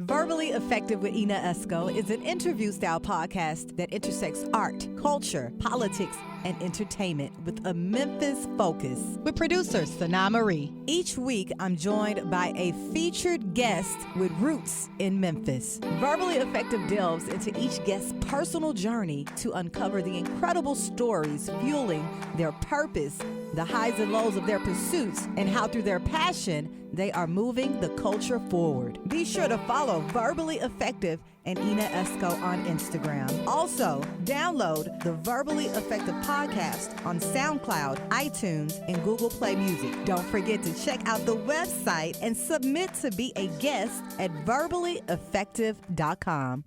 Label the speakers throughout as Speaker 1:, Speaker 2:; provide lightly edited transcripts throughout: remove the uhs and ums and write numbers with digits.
Speaker 1: Verbally Effective with Ina Esco is an interview-style podcast that intersects art, culture, politics, and entertainment with a Memphis focus. With producer Sana Marie. Each week, I'm joined by a featured guest with roots in Memphis. Verbally Effective delves into each guest's personal journey to uncover the incredible stories fueling their purpose, the highs and lows of their pursuits, and how through their passion, they are moving the culture forward. Be sure to follow Verbally Effective and Ina Esco on Instagram. Also, download the Verbally Effective podcast on SoundCloud, iTunes, and Google Play Music. Don't forget to check out the website and submit to be a guest at verballyeffective.com.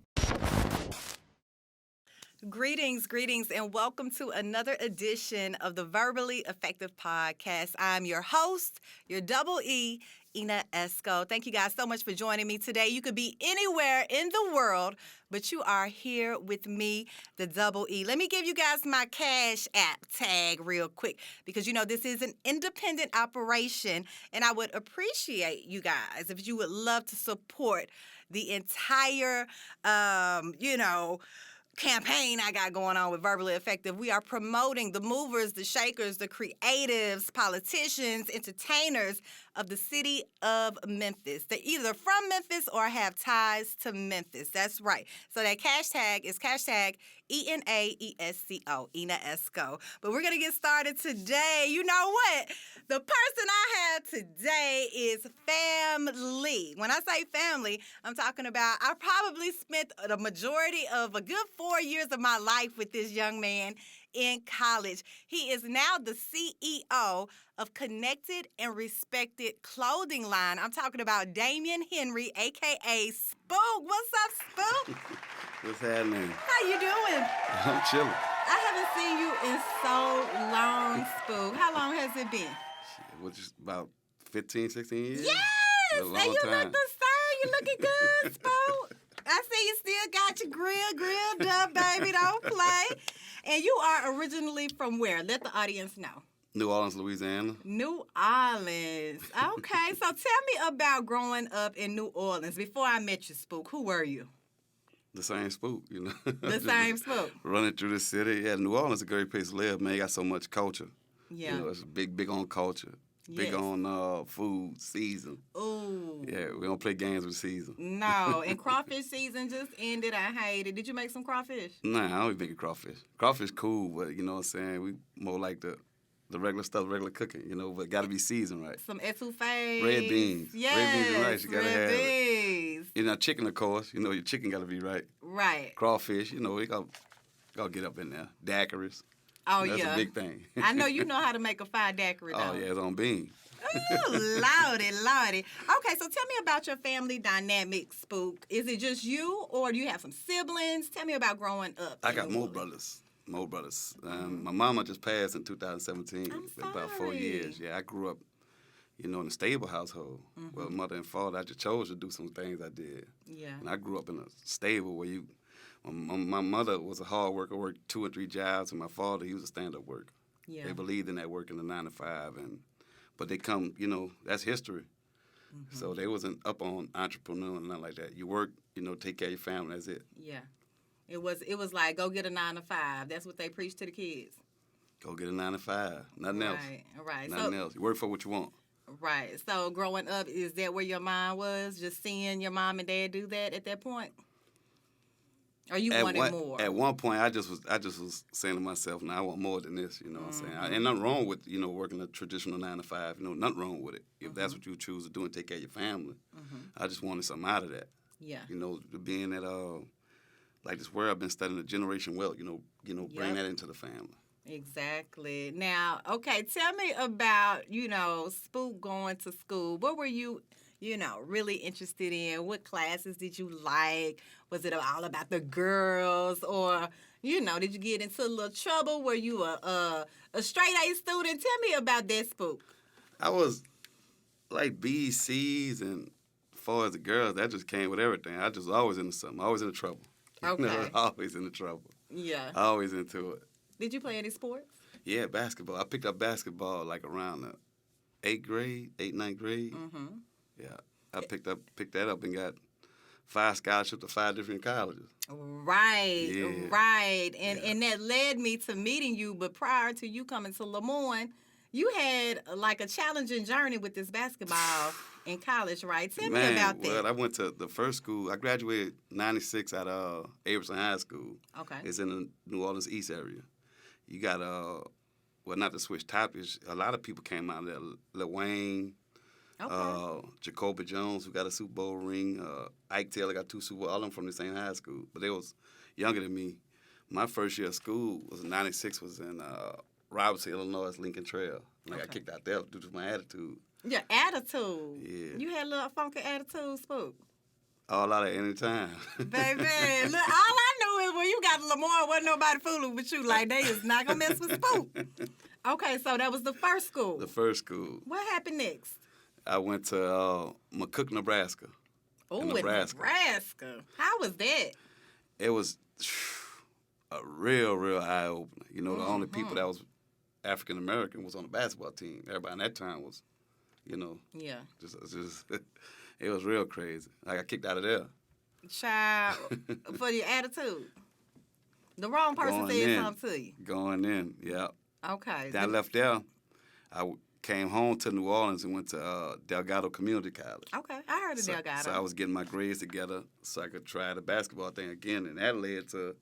Speaker 1: Greetings, and welcome to another edition of the Verbally Effective Podcast. I'm your host, your double E, Ina Esco. Thank you guys so much for joining me today. You could be anywhere in the world, but you are here with me, the double E. Let me give you guys my Cash App tag real quick because, you know, this is an independent operation, and I would appreciate you guys if you would love to support the entire, campaign I got going on with Verbally Effective. We are promoting the movers, the shakers, the creatives, politicians, entertainers of the city of Memphis. They're either from Memphis or have ties to Memphis. That's right. So that hashtag is hashtag ENAESCO, Ina Esco. But we're going to get started today. You know what? The person I have today is family. When I say family, I'm talking about I probably spent the majority of a good 4 years of my life with this young man in college. He is now the CEO of Connected and Respected Clothing Line. I'm talking about DAMEION Henry, a.k.a. Spook. What's up, Spook?
Speaker 2: What's happening?
Speaker 1: How you doing?
Speaker 2: I'm chilling.
Speaker 1: I haven't seen you in so long, Spook. How long has it been?
Speaker 2: Which is about 15, 16 years?
Speaker 1: Yes! And you look the same. You looking good, Spook. I see you still got your grilled up, baby. Don't play. And you are originally from where? Let the audience know.
Speaker 2: New Orleans, Louisiana.
Speaker 1: New Orleans. Okay, so tell me about growing up in New Orleans. Before I met you, Spook, who were you?
Speaker 2: The same Spook, you know.
Speaker 1: The same Spook.
Speaker 2: Running through the city. Yeah, New Orleans is a great place to live, man. You got so much culture.
Speaker 1: Yeah.
Speaker 2: You know, it's big on culture. Big on food, season.
Speaker 1: Ooh.
Speaker 2: Yeah, we don't play games with season.
Speaker 1: No, and crawfish season just ended. I hate it. Did you make some crawfish?
Speaker 2: Nah, I don't even make crawfish. Crawfish cool, but you know what I'm saying? We more like the regular stuff, regular cooking, you know, but got to be seasoned right.
Speaker 1: Some etouffee.
Speaker 2: Red beans.
Speaker 1: Yes,
Speaker 2: red beans and rice, you got to have
Speaker 1: beans.
Speaker 2: it. You know, chicken, of course. You know, your chicken got to be right.
Speaker 1: Right.
Speaker 2: Crawfish, you know, we got to get up in there. Daiquiris.
Speaker 1: Oh,
Speaker 2: that's
Speaker 1: yeah.
Speaker 2: a big thing.
Speaker 1: I know you know how to make a fire daiquiri, though.
Speaker 2: Oh, yeah, it's on bean.
Speaker 1: Ooh, lordy. Okay, so tell me about your family dynamic, Spook. Is it just you, or do you have some siblings? Tell me about growing up.
Speaker 2: I got more brothers. My mama just passed in 2017.
Speaker 1: I'm sorry.
Speaker 2: About 4 years. Yeah, I grew up, you know, in a stable household.
Speaker 1: Mm-hmm.
Speaker 2: Well, mother and father, I just chose to do some things I did.
Speaker 1: Yeah.
Speaker 2: And I grew up in a stable where my mother was a hard worker, worked 2 or 3 jobs, and my father, he was a stand-up worker.
Speaker 1: Yeah.
Speaker 2: They believed in that work in the 9 to 5, but they come, you know, that's history.
Speaker 1: Mm-hmm.
Speaker 2: So they wasn't up on entrepreneur and nothing like that. You work, you know, take care of your family, that's it.
Speaker 1: Yeah. It was like, go get a 9 to 5. That's what they preach to the kids.
Speaker 2: Go get a 9 to 5, nothing else.
Speaker 1: Right.
Speaker 2: Nothing else. You work for what you want.
Speaker 1: Right. So growing up, is that where your mind was, just seeing your mom and dad do that at that point? Or you wanted more? At
Speaker 2: one point, I just was saying to myself, "Now I want more than this." You know what I'm saying? Ain't nothing wrong with, you know, working a traditional 9 to 5. You know, nothing wrong with it if that's what you choose to do and take care of your family. I just wanted something out of that.
Speaker 1: Yeah.
Speaker 2: You know, being that like this where I've been studying the generation wealth. You know, bring that into the family.
Speaker 1: Exactly. Now, okay, tell me about, you know, Spook going to school. What were you, you know, really interested in? What classes did you like? Was it all about the girls, or, you know, did you get into a little trouble? Were you a straight A student? Tell me about that, Spook.
Speaker 2: I was like B's, C's, and as far as the girls, that just came with everything. I just always into something, always into trouble.
Speaker 1: Okay.
Speaker 2: You know, always into trouble.
Speaker 1: Yeah.
Speaker 2: Always into it.
Speaker 1: Did you play any sports?
Speaker 2: Yeah, basketball. I picked up basketball like around the 8th grade, 8th, 9th grade.
Speaker 1: Mm-hmm.
Speaker 2: Yeah, I picked that up and got 5 scholarships to 5 different colleges.
Speaker 1: Right,
Speaker 2: Yeah.
Speaker 1: right. And that led me to meeting you. But prior to you coming to Lemoyne, you had like a challenging journey with this basketball in college, right? Tell me about that.
Speaker 2: Well, I went to the first school. I graduated 96 out of Averson High School.
Speaker 1: Okay.
Speaker 2: It's in the New Orleans East area. You got, well, not to switch topics, a lot of people came out of there. Lil Wayne, Jacoby Jones, who got a Super Bowl ring. Ike Taylor got 2 Super Bowl. All of them from the same high school. But they was younger than me. My first year of school was in 96, was in Robertson, Illinois, Lincoln Trail. And I got kicked out there due to my attitude.
Speaker 1: Your attitude.
Speaker 2: Yeah.
Speaker 1: You had a little funky attitude, Spook.
Speaker 2: All out at any time.
Speaker 1: Baby, look, all I knew is when you got to Lemoyne, wasn't nobody fooling with you. Like, they is not going to mess with Spook. Okay, so that was the first school.
Speaker 2: The first school.
Speaker 1: What happened next?
Speaker 2: I went to McCook, Nebraska.
Speaker 1: Oh, in Nebraska. How was that?
Speaker 2: It was a real eye-opener. You know, the only people that was African-American was on the basketball team. Everybody in that time was, you know.
Speaker 1: Yeah.
Speaker 2: Just it was real crazy. I got kicked out of there.
Speaker 1: Child, for your attitude. The wrong person said something to you.
Speaker 2: Going in, yeah.
Speaker 1: Okay.
Speaker 2: Then I left there. I came home to New Orleans and went to Delgado Community College.
Speaker 1: Okay, I heard of Delgado.
Speaker 2: So I was getting my grades together so I could try the basketball thing again. And that led to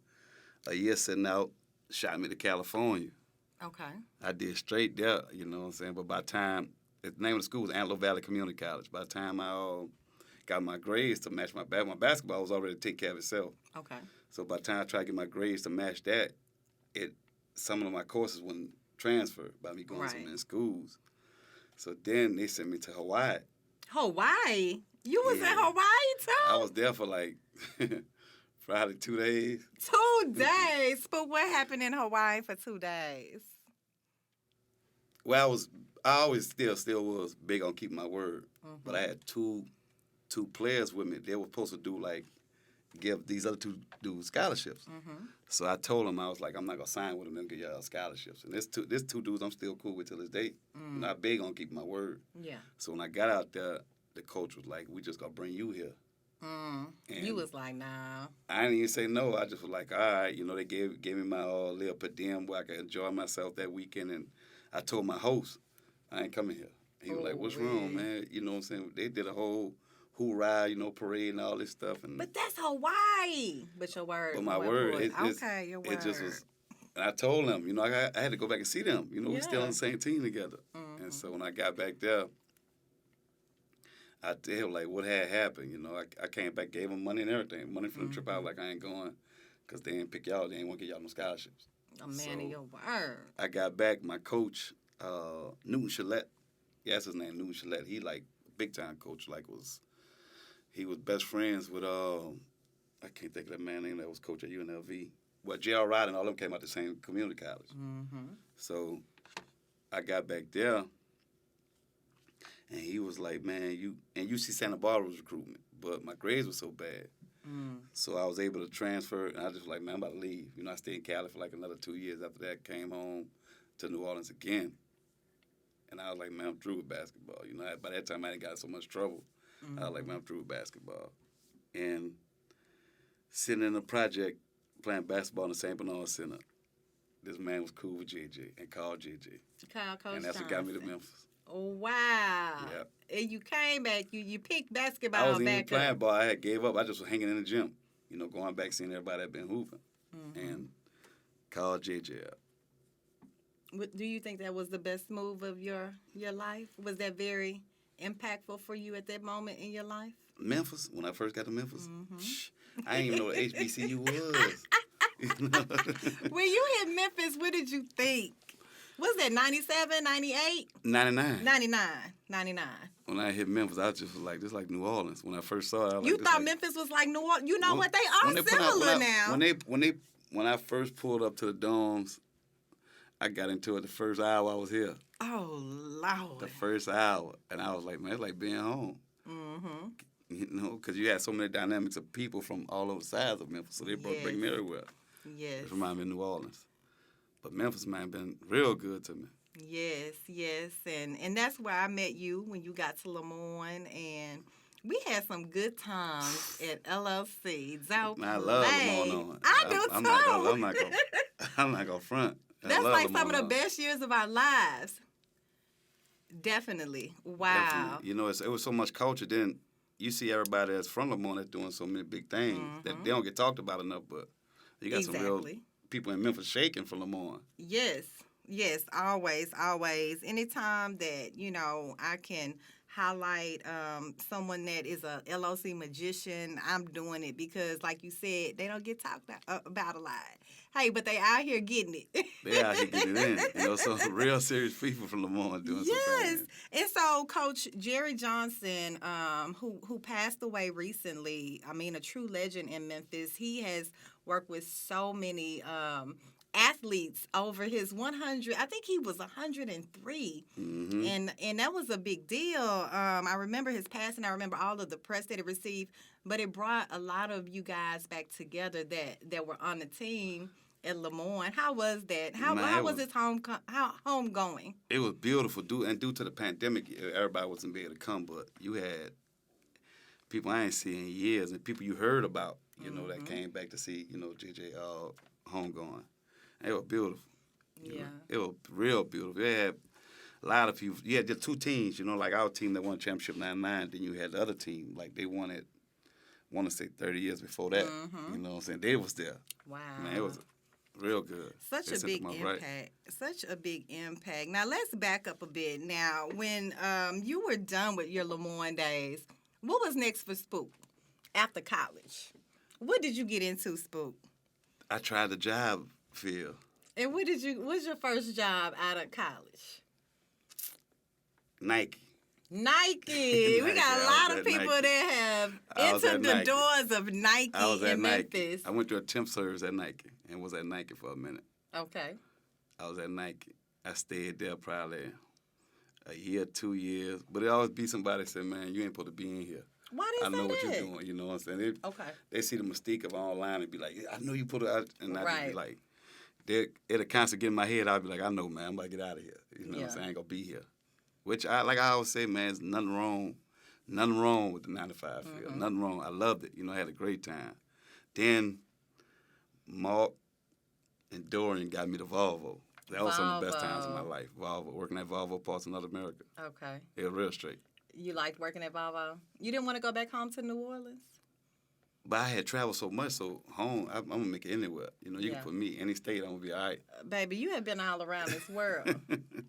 Speaker 2: a year sitting out, shot me to California.
Speaker 1: Okay.
Speaker 2: I did straight there, you know what I'm saying? But by the time, the name of the school was Antelope Valley Community College. By the time I got my grades to match my basketball was already taking care of itself.
Speaker 1: Okay.
Speaker 2: So by the time I tried to get my grades to match that, some of my courses wouldn't transfer by me going to so many schools. So then they sent me to Hawaii.
Speaker 1: Hawaii? You was in Hawaii too?
Speaker 2: I was there for like Friday 2 days.
Speaker 1: 2 days? But what happened in Hawaii for 2 days?
Speaker 2: Well, I always still was big on keeping my word. Mm-hmm. But I had two players with me. They were supposed to give these other 2 dudes scholarships. Mm-hmm. So I told them, I was like, I'm not gonna sign with them and give y'all scholarships. And this two dudes I'm still cool with till this day. I'm not big on keeping my word. Yeah. So when I got out there, the coach was like, we just gonna bring you here.
Speaker 1: And you was like, nah.
Speaker 2: I didn't even say no. I just was like, all right. You know, they gave me my little per diem where I could enjoy myself that weekend. And I told my host, I ain't coming here. He was like, what's wrong, man? You know what I'm saying? They did a whole hoorah, you know, parade and all this stuff. But
Speaker 1: that's Hawaii. But your word.
Speaker 2: But my word.
Speaker 1: Your word.
Speaker 2: It just was. And I told them, you know, I had to go back and see them. You know, we're still on the same team together. Mm-hmm. And so when I got back there, I tell him, like, what had happened. You know, I came back, gave them money and everything. Money for the trip out, like, I ain't going because they didn't pick y'all. They ain't want to get y'all no scholarships.
Speaker 1: A man of your word.
Speaker 2: I got back. My coach, Newton Gillette, that's his name, Newton Gillette. He, like, big-time coach, he was best friends with, I can't think of that man's name that was coach at UNLV. Well, J.R. Rod and all of them came out the same community college. Mm-hmm. So I got back there, and he was like, man, UC Santa Barbara was recruiting me, but my grades were so bad. So I was able to transfer, and I just was like, man, I'm about to leave. You know, I stayed in Cali for like another 2 years. After that, came home to New Orleans again. And I was like, man, I'm through with basketball. You know, by that time, I didn't got so much trouble. Mm-hmm. I was like, man, I'm through with basketball. And sitting in a project, playing basketball in the St. Bernard Center, this man was cool with JJ and called JJ.
Speaker 1: Coach
Speaker 2: and that's what got me to Memphis.
Speaker 1: Oh, wow. Yep. And you came back, you picked basketball back up.
Speaker 2: I wasn't even playing ball. I had gave up. I just was hanging in the gym, you know, going back, seeing everybody that been hooping. Mm-hmm. And called JJ up.
Speaker 1: Do you think that was the best move of your life? Was that very impactful for you at that moment in your life?
Speaker 2: Memphis, when I first got to Memphis, I didn't even know what HBCU was.
Speaker 1: When you hit Memphis, what did you think? Was that 97, 98?
Speaker 2: 99.
Speaker 1: 99.
Speaker 2: When I hit Memphis, I just was like, this is like New Orleans. When I first saw it, I was
Speaker 1: you thought Memphis was like New Orleans? You know what? They are similar now.
Speaker 2: When I first pulled up to the dorms, I got into it the first hour I was here.
Speaker 1: Oh, Lord.
Speaker 2: The first hour. And I was like, man, it's like being home. Mm-hmm. You know, because you had so many dynamics of people from all over sides of Memphis, so they bring me everywhere.
Speaker 1: Yes.
Speaker 2: It reminded me of New Orleans. But Memphis, man, been real good to me.
Speaker 1: Yes. And that's where I met you when you got to Lemoyne. And
Speaker 3: We had some good times at LLC. Don't
Speaker 2: Man, I
Speaker 3: play.
Speaker 2: love Lamont.
Speaker 3: I do
Speaker 2: I'm
Speaker 3: too.
Speaker 2: I'm not gonna front.
Speaker 3: That's like some of the best years of our lives. Definitely. Wow.
Speaker 2: Definitely. You know, it was so much culture. Then you see everybody that's from Lamont that's doing so many big things that they don't get talked about enough. But you got some real people in Memphis shaking for Lamont.
Speaker 3: Yes. Yes, always, always. Anytime that, you know, I can highlight someone that is a LOC magician, I'm doing it because, like you said, they don't get talked about a lot. Hey, but they out here getting it.
Speaker 2: They out here getting it in. You know, so real serious people from Lamont doing some things.
Speaker 3: And so Coach Jerry Johnson, who passed away recently, I mean, a true legend in Memphis, he has worked with so many athletes over his 100. I think he was 103, and that was a big deal. I remember his passing. I remember all of the press that it received, but it brought a lot of you guys back together that were on the team at Lamont. How was that? How was his home going?
Speaker 2: It was beautiful. Due to the pandemic, everybody wasn't able to come, but you had people I ain't seen in years and people you heard about, you know, that came back to see, you know, JJ homegoing. It was beautiful. You know, it was real beautiful. You had a lot of people. You had the two teams, you know, like our team that won championship 99. Then you had the other team, like they won it, I want to say 30 years before that. You know what I'm saying? They was there.
Speaker 3: Wow.
Speaker 2: Man, it was real good.
Speaker 3: Such a big impact. Right. Such a big impact. Now, let's back up a bit. Now, when you were done with your Lamont days, what was next for Spook after college? What did you get into, Spook?
Speaker 2: I tried the job field.
Speaker 3: And what's your first job out of college?
Speaker 2: Nike.
Speaker 3: We got a lot of people that have entered the doors of Nike in Memphis.
Speaker 2: I went to a temp service at Nike and was at Nike for a minute.
Speaker 3: Okay.
Speaker 2: I was at Nike. I stayed there probably a year, 2 years. But it always be somebody that said, man, you ain't supposed to be in here.
Speaker 3: Why did
Speaker 2: I know what you're doing, you know what I'm saying? They see the mistake of online and be like, I know you put it out. And I just be like, it'll constantly get in my head. I'll be like, I know, man, I'm about to get out of here. You know what I'm saying? I ain't going to be here. Which, like I always say, man, there's nothing wrong with the 9-to-5 field. Nothing wrong. I loved it. You know, I had a great time. Then Mark and Dorian got me the Volvo. That was some of the best times in my life. Volvo, working at Volvo Parts in North America.
Speaker 3: Okay.
Speaker 2: It was real straight.
Speaker 3: You liked working at Volvo? You didn't want to go back home to New Orleans?
Speaker 2: But I had traveled so much, so home, I'm going to make it anywhere. You know, you can put me any state, I'm going to be all right.
Speaker 3: Baby, you have been all around this world.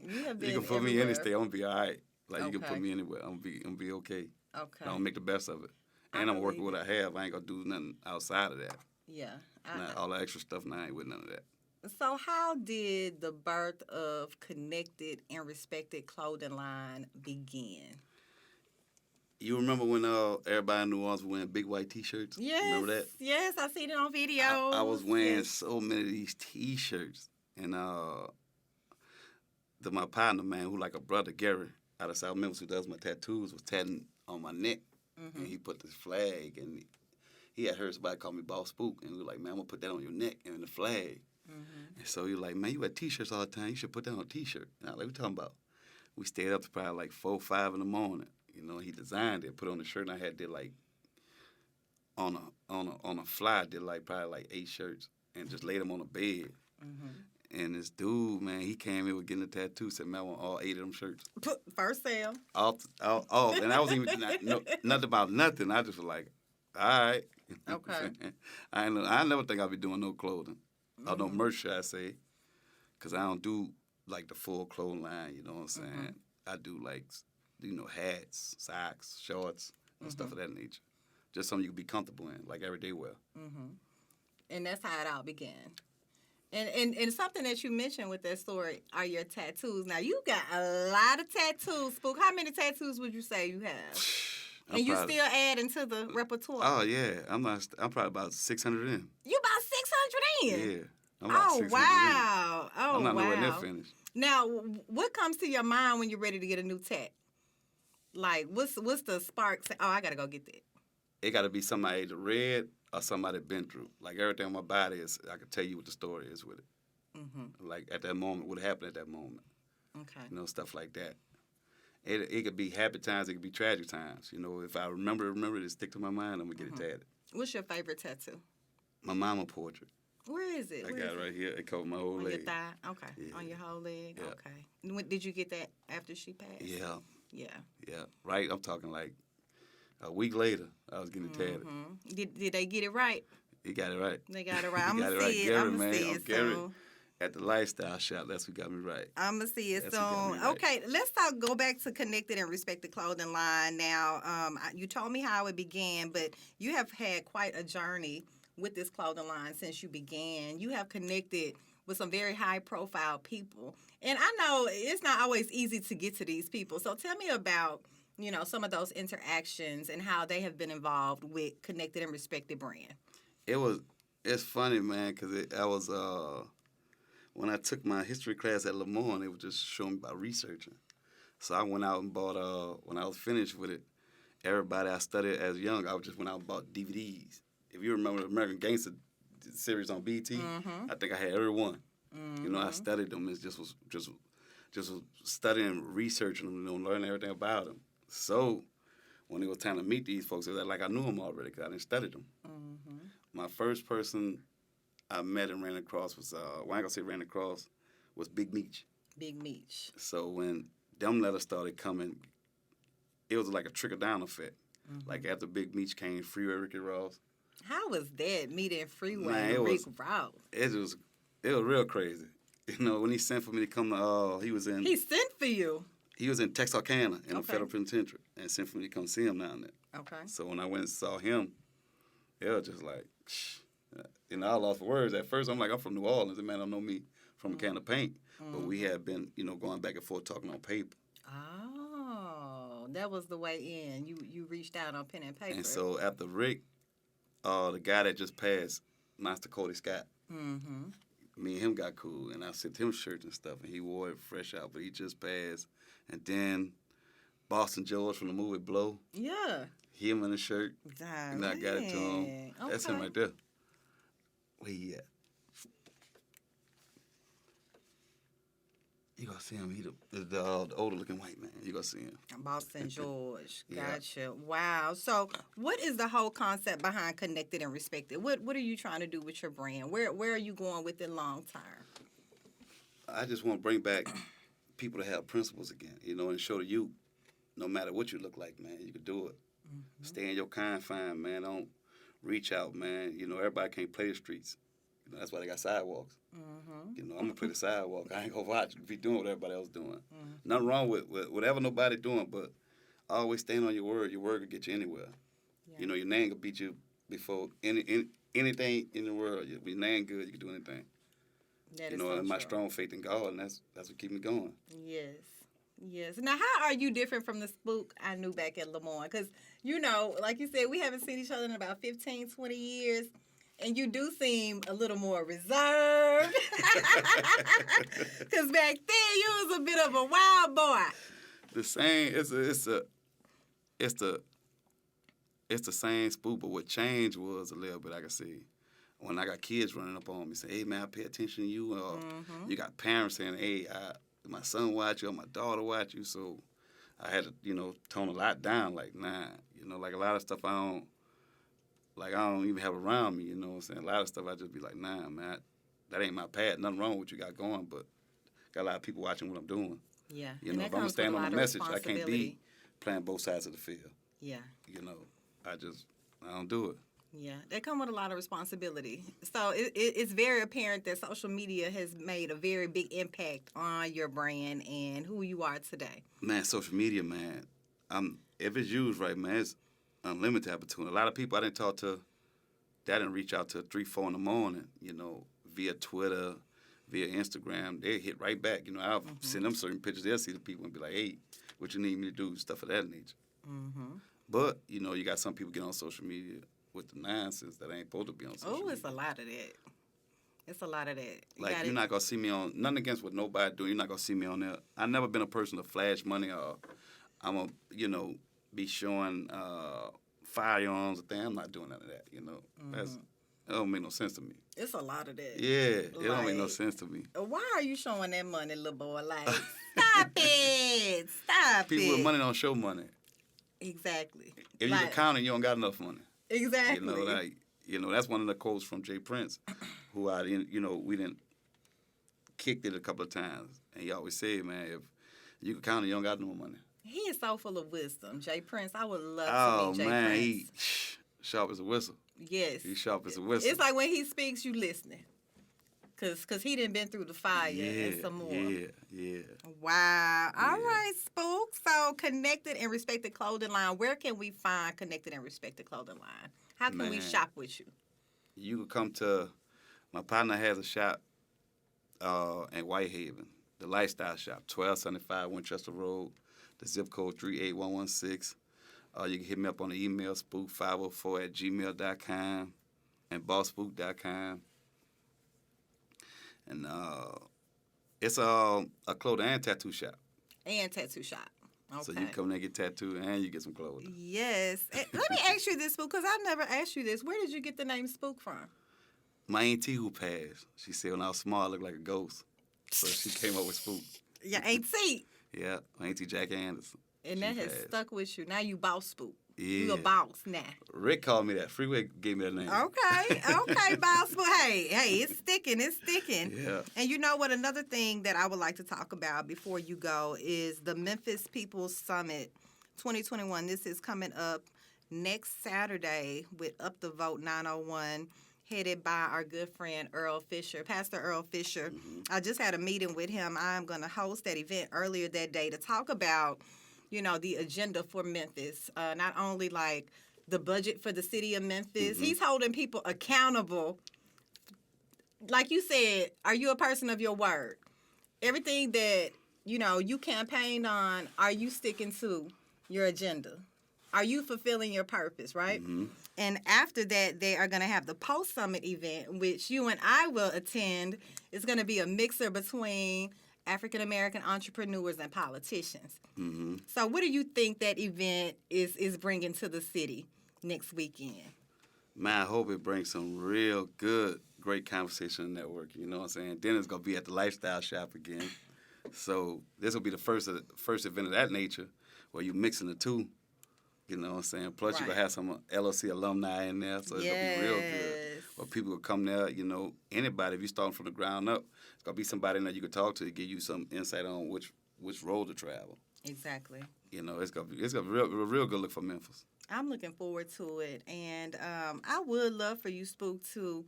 Speaker 3: You have been
Speaker 2: You can put
Speaker 3: everywhere.
Speaker 2: me any state, I'm going to be all right. Like, you can put me anywhere, I'm going to be okay.
Speaker 3: Okay.
Speaker 2: I'm going to make the best of it. And I'm going to work with what I have. I ain't going to do nothing outside of that.
Speaker 3: Yeah.
Speaker 2: All the extra stuff, I ain't with none of that.
Speaker 3: So how did the birth of Connected and Respected clothing line begin?
Speaker 2: You remember when everybody in New Orleans was wearing big white T-shirts?
Speaker 3: Yes.
Speaker 2: Remember that?
Speaker 3: Yes, I seen it on video.
Speaker 2: I was wearing so many of these T-shirts. And my partner, man, who like a brother, Gary, out of South Memphis, who does my tattoos, was tatting on my neck. And he put this flag, and he had heard somebody call me Boss Spook. And we were like, man, I'm going to put that on your neck and the flag. And so he was like, man, you wear T-shirts all the time. You should put that on a T-shirt. And I was like, what you talking about? We stayed up to probably like 4, 5 in the morning. You know, he designed it, put it on the shirt, and I did like on a fly, did like probably like 8 shirts, and just laid them on a bed. And this dude, man, he came in with getting a tattoo, said, man, I want all 8 of them shirts.
Speaker 3: First sale.
Speaker 2: Off, and I wasn't even nothing about nothing. I just was like, all right.
Speaker 3: Okay.
Speaker 2: I never think I'll be doing no clothing, or no merch, should I say, because I don't do like the full clothing line. You know what I'm saying? I do like, you know, hats, socks, shorts, and stuff of that nature. Just something you can be comfortable in, like everyday wear.
Speaker 3: And that's how it all began. And something that you mentioned with that story are your tattoos. Now, you got a lot of tattoos, Spook. How many tattoos would you say you have? And you still adding to the repertoire?
Speaker 2: Oh, yeah. I'm probably about 600 in.
Speaker 3: You about 600 in?
Speaker 2: Yeah. I'm about 600
Speaker 3: wow.
Speaker 2: in.
Speaker 3: Oh,
Speaker 2: I'm not
Speaker 3: wow.
Speaker 2: nowhere near finished.
Speaker 3: Now, what comes to your mind when you're ready to get a new tat? Like, what's the spark? Oh, I got to go get that.
Speaker 2: It got to be somebody either read or somebody been through. Like, everything on my body is, I can tell you what the story is with it. Like, at that moment, what happened at that moment.
Speaker 3: Okay.
Speaker 2: You know, stuff like that. It could be happy times, it could be tragic times. You know, if I remember it, it stick to my mind, I'm going to get it tatted.
Speaker 3: What's your favorite tattoo?
Speaker 2: My mama portrait.
Speaker 3: Where is it?
Speaker 2: I got it right here. It covered my whole leg.
Speaker 3: On your thigh? Okay.
Speaker 2: Yeah.
Speaker 3: On your whole leg?
Speaker 2: Yeah.
Speaker 3: Okay. When, did you get that after she passed?
Speaker 2: Yeah.
Speaker 3: Yeah.
Speaker 2: Yeah. Right? I'm talking like a week later, I was getting it tatted.
Speaker 3: Did they get it right?
Speaker 2: He got it right.
Speaker 3: They got it right. I'm
Speaker 2: He got
Speaker 3: going to
Speaker 2: it right.
Speaker 3: see it.
Speaker 2: Gary,
Speaker 3: I'm going to
Speaker 2: man.
Speaker 3: see
Speaker 2: I'm
Speaker 3: it
Speaker 2: Gary.
Speaker 3: soon.
Speaker 2: At the lifestyle shop, that's what got me right.
Speaker 3: I'm going to see it
Speaker 2: That's what got me
Speaker 3: soon.
Speaker 2: right.
Speaker 3: Okay, let's go back to Connected and Respected Clothing line now. You told me how it began, but you have had quite a journey with this clothing line since you began. You have connected with some very high-profile people. And I know it's not always easy to get to these people. So tell me about, you know, some of those interactions and how they have been involved with Connected and Respected brand.
Speaker 2: It's funny, man, because I was, when I took my history class at Lemoyne, it was just showing me about researching. So I went out and bought, when I was finished with it, everybody I studied as young, I just went out and bought DVDs. If you remember the American Gangster series on BT, I think I had every one. You know, I studied them. It just was studying, researching them, you know, learning everything about them. So when it was time to meet these folks, it was like I knew them already because I didn't study them. My first person I met and ran across was, well, I ain't gonna say ran across, was Big Meech.
Speaker 3: Big Meech.
Speaker 2: So when them letters started coming, it was like a trickle-down effect. Like after Big Meech came, Freeway Ricky Ross.
Speaker 3: How was that meeting Freeway
Speaker 2: Man,
Speaker 3: and Rick Ross?
Speaker 2: It was real crazy. You know, when he sent for me to come to, he
Speaker 3: sent for you.
Speaker 2: He was in Texarkana in the
Speaker 3: Okay.
Speaker 2: federal penitentiary and sent for me to come see him down there.
Speaker 3: Okay.
Speaker 2: So when I went and saw him, it was just like, you know, I lost for words. At first, I'm like, I'm from New Orleans. The man don't know me from a can of paint. But we had been, you know, going back and forth talking on paper.
Speaker 3: Oh, that was the way in. You reached out on pen and paper.
Speaker 2: And so after Rick, the guy that just passed, Master Cody Scott, me and him got cool. And I sent him shirts and stuff, and he wore it fresh out. But he just passed. And then Boston George from the movie Blow.
Speaker 3: Yeah.
Speaker 2: Him in the shirt.
Speaker 3: Darn,
Speaker 2: And I got it to him.
Speaker 3: man.
Speaker 2: That's him
Speaker 3: Okay.
Speaker 2: right there. Where he at? You gonna see him. He the older looking white man. You gonna see him.
Speaker 3: Boston George.
Speaker 2: Yeah.
Speaker 3: Gotcha. Wow. So what is the whole concept behind Connected and Respected? What are you trying to do with your brand? Where are you going with it long term?
Speaker 2: I just want to bring back people to have principles again, you know, and show the youth, no matter what you look like, man, you can do it. Stay in your confine, man. Don't reach out, man. You know, everybody can't play the streets. You know, that's why they got sidewalks. You know, I'm going to play the sidewalk. I ain't going to watch be doing what everybody else doing. Nothing wrong with whatever nobody doing, but always stand on your word. Your word will get you anywhere.
Speaker 3: Yeah.
Speaker 2: You know, your name will beat you before anything in the world. Your name good, you can do anything.
Speaker 3: That
Speaker 2: You
Speaker 3: is
Speaker 2: know,
Speaker 3: so
Speaker 2: and my
Speaker 3: true.
Speaker 2: strong faith in God, and that's what keep me going.
Speaker 3: Yes. Yes. Now, how are you different from the spook I knew back at Lemoyne? Because, you know, like you said, we haven't seen each other in about 15, 20 years. And you do seem a little more reserved. Because back then, you was a bit of a wild boy.
Speaker 2: The same, it's the same spook, but what changed was a little bit, I can see. When I got kids running up on me saying, hey, man, I pay attention to you. Or you got parents saying, hey, my son watch you or my daughter watch you. So I had to, you know, tone a lot down. Like, nah, you know, like a lot of stuff I don't even have around me, you know what I'm saying? A lot of stuff I just be like, nah, man, that ain't my path. Nothing wrong with what you got going, but got a lot of people watching what I'm doing.
Speaker 3: Yeah.
Speaker 2: You
Speaker 3: And
Speaker 2: know,
Speaker 3: that
Speaker 2: if I'm going
Speaker 3: comes
Speaker 2: to stand
Speaker 3: with a
Speaker 2: on
Speaker 3: lot
Speaker 2: the
Speaker 3: of
Speaker 2: message, I can't be
Speaker 3: responsibility.
Speaker 2: playing both sides of the field.
Speaker 3: Yeah.
Speaker 2: You know, I don't do it.
Speaker 3: Yeah, they come with a lot of responsibility. So it's very apparent that social media has made a very big impact on your brand and who you are today.
Speaker 2: Man, social media, man, if it's used right, man, it's unlimited opportunity. A lot of people I didn't talk to, that didn't reach out to 3, 4 in the morning, you know, via Twitter, via Instagram. They hit right back. You know, I'll send them certain pictures. They'll see the people and be like, hey, what you need me to do, stuff of that nature. But, you know, you got some people get on social media with the nonsense that ain't supposed to be on social media.
Speaker 3: Oh, it's a lot of that. It's a lot of that.
Speaker 2: Like, you're not going to see me on, nothing against what nobody doing, you're not going to see me on there. I've never been a person to flash money or I'm going to, you know, be showing firearms or things. I'm not doing none of that, you know. It don't make no sense to me.
Speaker 3: It's a lot of that.
Speaker 2: Yeah, it don't make no sense to me.
Speaker 3: Why are you showing that money, little boy? Like, stop it. Stop
Speaker 2: People
Speaker 3: it.
Speaker 2: with money don't show money.
Speaker 3: Exactly.
Speaker 2: If you can count it, you don't got enough money.
Speaker 3: Exactly.
Speaker 2: That's one of the quotes from Jay Prince, who we didn't kicked it a couple of times. And he always said, man, if you can count it, you don't got no money.
Speaker 3: He is so full of wisdom. Jay Prince, I would love to meet Jay Prince.
Speaker 2: He sharp as a whistle.
Speaker 3: Yes.
Speaker 2: He's sharp as a whistle.
Speaker 3: It's like when he speaks, you listening. Cause he done been through the fire and some more.
Speaker 2: Yeah.
Speaker 3: Wow. All right, Spook. So Connected and Respected Clothing Line. Where can we find Connected and Respected Clothing Line? How can we shop with you?
Speaker 2: You can come to, my partner has a shop in Whitehaven, the Lifestyle Shop, 1275 Winchester Road, the zip code 38116. You can hit me up on the email, spook504@gmail.com and bossspook.com. And it's a clothing and tattoo shop.
Speaker 3: And tattoo shop. Okay.
Speaker 2: So you come there and get tattooed and you get some clothes.
Speaker 3: Yes. Let me ask you this, Spook, because I've never asked you this. Where did you get the name Spook from?
Speaker 2: My auntie who passed, she said when I was small I looked like a ghost. So she came up with Spook.
Speaker 3: Your auntie?
Speaker 2: Yeah, my auntie Jack Anderson.
Speaker 3: And that has stuck with you. Now you boss Spook.
Speaker 2: Yeah.
Speaker 3: You a boss now.
Speaker 2: Rick called me that. Freeway gave me that name.
Speaker 3: Okay, boss. But hey, it's sticking.
Speaker 2: Yeah.
Speaker 3: And you know what? Another thing that I would like to talk about before you go is the Memphis People's Summit 2021. This is coming up next Saturday with Up the Vote 901, headed by our good friend Earl Fisher, Pastor Earl Fisher.
Speaker 2: Mm-hmm.
Speaker 3: I just had a meeting with him. I'm going to host that event earlier that day to talk about the agenda for Memphis, not only like the budget for the city of Memphis. Mm-hmm. He's holding people accountable. Like you said, are you a person of your word? Everything that, you campaigned on, are you sticking to your agenda? Are you fulfilling your purpose, right?
Speaker 2: Mm-hmm.
Speaker 3: And after that, they are going to have the post-summit event, which you and I will attend. It's going to be a mixer between African-American entrepreneurs and politicians.
Speaker 2: Mm-hmm.
Speaker 3: So what do you think that event is bringing to the city next weekend?
Speaker 2: Man, I hope it brings some real good, great conversation and networking. You know what I'm saying? Then it's going to be at the Lifestyle Shop again. So this will be the first event of that nature where you're mixing the two. You know what I'm saying? Plus, you're going to have some LOC alumni in there, so it's going to be real good. Where people will come there, anybody, if you're starting from the ground up, it's going to be somebody in there you can talk to give you some insight on which road to travel.
Speaker 3: Exactly.
Speaker 2: It's going to be a real good look for Memphis.
Speaker 3: I'm looking forward to it. And I would love for you, Spook, to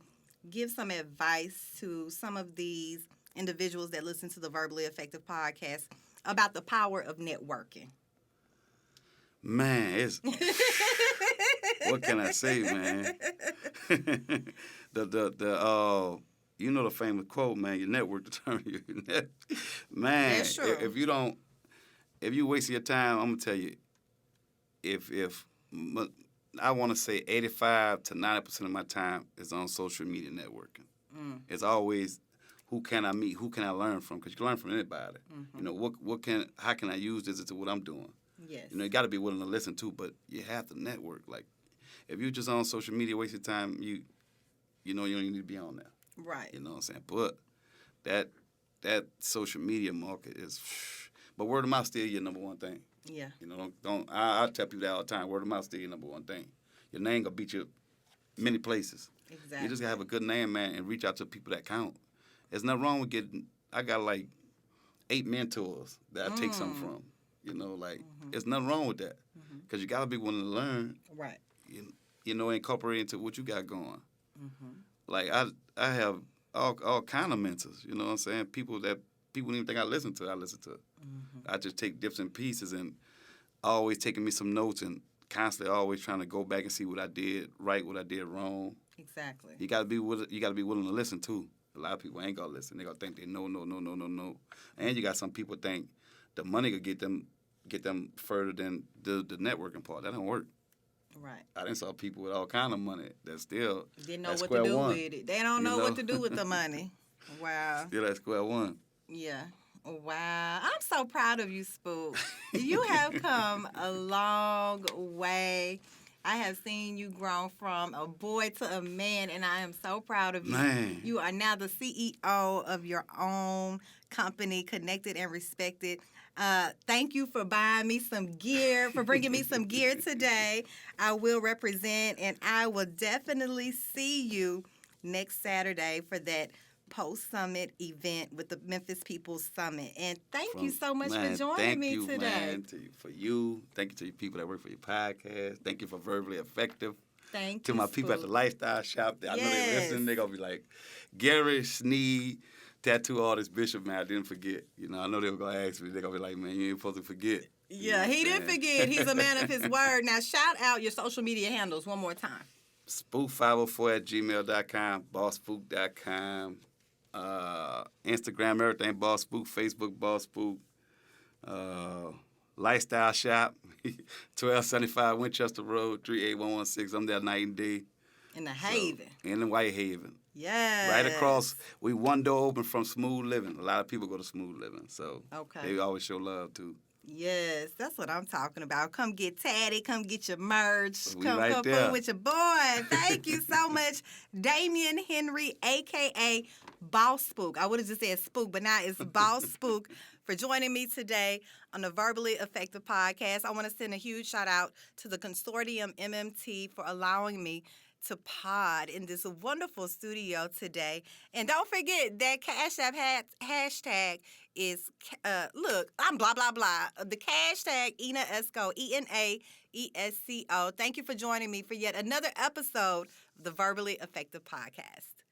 Speaker 3: give some advice to some of these individuals that listen to the Verbally Effective podcast about the power of networking.
Speaker 2: Man, what can I say, man? the famous quote, man, your network determines your net. Man,
Speaker 3: that's true.
Speaker 2: If you waste your time, I'm gonna tell you, if I want to say 85 to 90% of my time is on social media networking. It's always who can I meet, who can I learn from? Because you can learn from anybody. Mm-hmm. How can I use this into what I'm doing?
Speaker 3: Yes.
Speaker 2: You got to be willing to listen too, but you have to network. Like, if you're just on social media wasting time, you don't need to be on there.
Speaker 3: Right.
Speaker 2: You know what I'm saying? But that social media market is, but word of mouth still your number one thing.
Speaker 3: Yeah.
Speaker 2: I tell people that all the time. Word of mouth still your number one thing. Your name gonna beat you many places.
Speaker 3: Exactly.
Speaker 2: You just gotta have a good name, man, and reach out to people that count. There's nothing wrong with I got like 8 mentors that I take something from. There's nothing wrong with that. Because you got to be willing to learn.
Speaker 3: Right.
Speaker 2: Incorporate into what you got going.
Speaker 3: Mm-hmm.
Speaker 2: Like, I have all kind of mentors, you know what I'm saying? People that people don't even think I listen to. Mm-hmm. I just take dips and pieces and always taking me some notes and constantly always trying to go back and see what I did right, what I did wrong.
Speaker 3: Exactly.
Speaker 2: You got to be willing to listen, too. A lot of people ain't going to listen. They're going to think they no. And you got some people think the money could get them further than the networking part. That don't work.
Speaker 3: Right.
Speaker 2: I done saw people with all kind of money that still
Speaker 3: didn't know what to do with it. They don't know what to do with the money. Wow.
Speaker 2: Still at square one.
Speaker 3: Yeah. Wow. I'm so proud of you, Spook. You have come a long way. I have seen you grow from a boy to a man, and I am so proud of you.
Speaker 2: Man.
Speaker 3: You are now the CEO of your own company, Connected and Respected. Thank you for buying me some gear, for bringing me some gear today. I will represent, and I will definitely see you next Saturday for that post-summit event with the Memphis People's Summit. And thank you so much for joining me today.
Speaker 2: Thank you. Thank you to you people that work for your podcast. Thank you for Verbally Effective.
Speaker 3: Thank you.
Speaker 2: To my people at the Lifestyle Shop. I know they're listening. They're going to be like, Gary Sneed, tattoo artist Bishop, man, I didn't forget. I know they were going to ask me. They're going to be like, man, you ain't supposed to forget.
Speaker 3: Yeah, he didn't forget. He's a man of his word. Now, shout out your social media handles one more time.
Speaker 2: Spook504@gmail.com, bosspook.com, Instagram, everything, Boss Spook, Facebook, Boss Spook, Lifestyle Shop, 1275 Winchester Road, 38116. I'm there night and day.
Speaker 3: In the Haven.
Speaker 2: In the White Haven.
Speaker 3: Yes.
Speaker 2: Right across, we one door open from Smooth Living. A lot of people go to Smooth Living, so they always show love, too.
Speaker 3: Yes, that's what I'm talking about. Come get tatted. Come get your merch. Come
Speaker 2: there.
Speaker 3: fool with your boy. Thank you so much, Damien Henry, a.k.a. Boss Spook. I would have just said Spook, but now it's Boss Spook, for joining me today on the Verbally Effective Podcast. I want to send a huge shout out to the Consortium MMT for allowing me to pod in this wonderful studio today. And don't forget that Cash App hashtag is, look, I'm blah, blah, blah. The hashtag Ina Esco, ENAESCO. Thank you for joining me for yet another episode of the Verbally Effective Podcast.